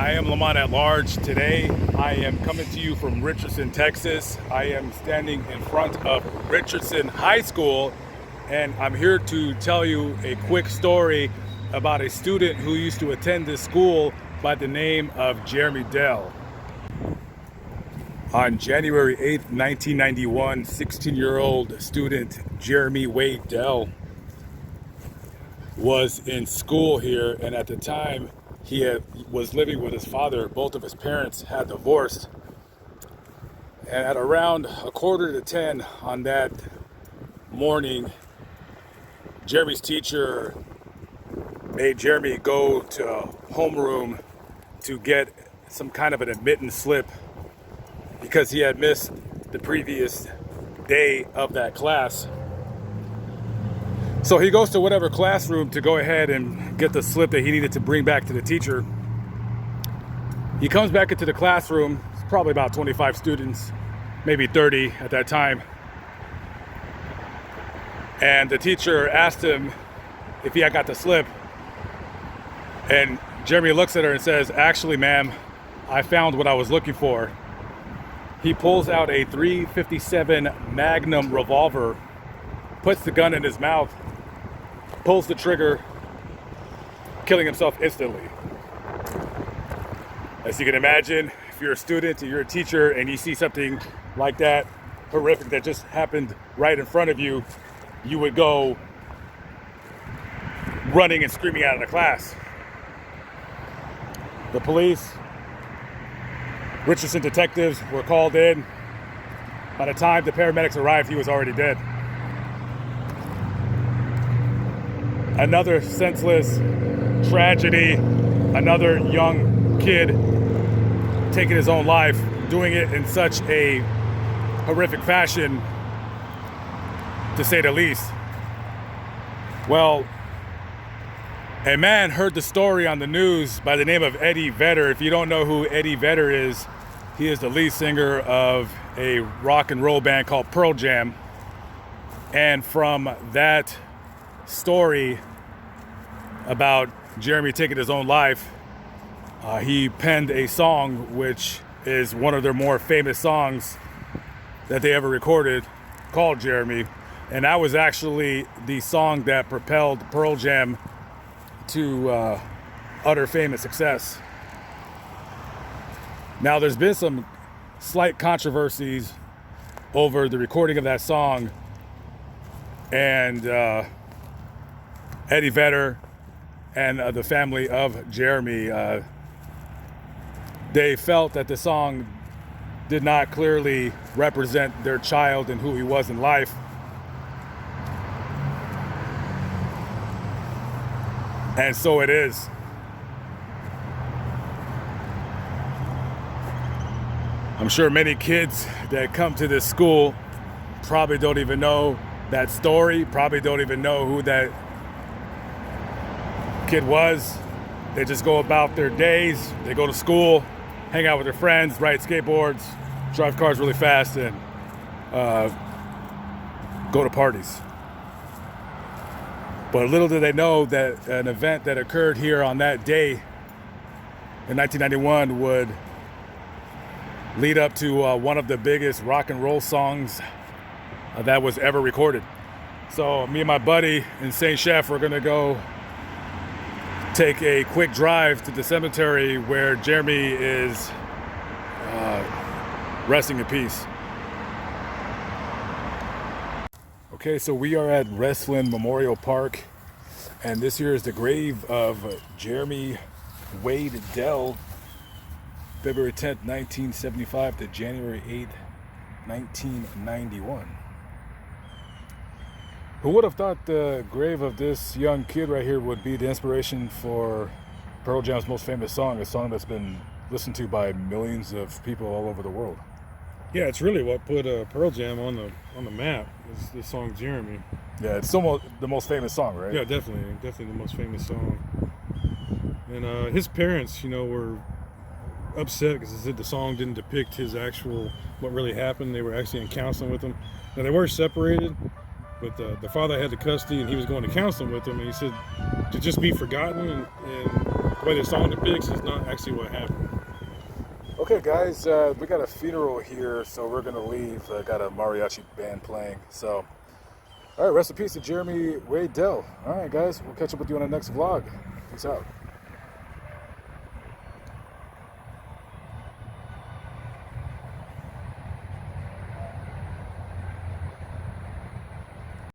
I am Lamont at large. Today I am coming to you from Richardson, Texas. I am standing in front of Richardson High School, and I'm here to tell you a quick story about a student who used to attend this school by the name of Jeremy Delle. On January 8th, 1991, 16-year-old student Jeremy Wade Delle was in school here, and at the time was living with his father. Both of his parents had divorced, and at around 9:45 on that morning, Jeremy's teacher made Jeremy go to homeroom to get some kind of an admittance slip because he had missed the previous day of that class. So he goes to whatever classroom to go ahead and get the slip that he needed to bring back to the teacher. He comes back into the classroom. It's probably about 25 students, maybe 30 at that time. And the teacher asked him if he had got the slip. And Jeremy looks at her and says, "Actually, ma'am, I found what I was looking for." He pulls out a .357 Magnum revolver, puts the gun in his mouth, pulls the trigger, killing himself instantly. As you can imagine, if you're a student or you're a teacher and you see something like that, horrific, that just happened right in front of you, you would go running and screaming out of the class. The police, Richardson detectives were called in. By the time the paramedics arrived, he was already dead. Another senseless tragedy, another young kid taking his own life, doing it in such a horrific fashion, to say the least. Well, a man heard the story on the news by the name of Eddie Vedder. If you don't know who Eddie Vedder is, he is the lead singer of a rock and roll band called Pearl Jam. And from that story about Jeremy taking his own life, he penned a song which is one of their more famous songs that they ever recorded, called Jeremy. And that was actually the song that propelled Pearl Jam to utter fame and success. Now, there's been some slight controversies over the recording of that song, and Eddie Vedder and the family of Jeremy, they felt that the song did not clearly represent their child and who he was in life. And so it is. I'm sure many kids that come to this school probably don't even know that story, probably don't even know who that kid was. They just go about their days. They go to school, hang out with their friends, ride skateboards, drive cars really fast, and go to parties. But little did they know that an event that occurred here on that day in 1991 would lead up to one of the biggest rock and roll songs that was ever recorded. So me and my buddy in St. Chef, we're gonna go take a quick drive to the cemetery where Jeremy is resting in peace. Okay, so we are at Westland Memorial Park, and this here is the grave of Jeremy Wade Delle, February 10th, 1975 to January 8th, 1991. Who would have thought the grave of this young kid right here would be the inspiration for Pearl Jam's most famous song, a song that's been listened to by millions of people all over the world? Yeah, it's really what put Pearl Jam on the map. Is the song Jeremy. Yeah, it's still the most famous song, right? Yeah, definitely the most famous song. And his parents, were upset because the song didn't depict his actual what really happened. They were actually in counseling with him. Now they were separated, but the father had the custody, and he was going to counseling with him, and he said to just be forgotten and the way the song depicts is not actually what happened. Okay, guys, we got a funeral here, so we're gonna leave. Got a mariachi band playing. So, all right, rest in peace to Jeremy Delle. All right, guys, we'll catch up with you on the next vlog. Peace out.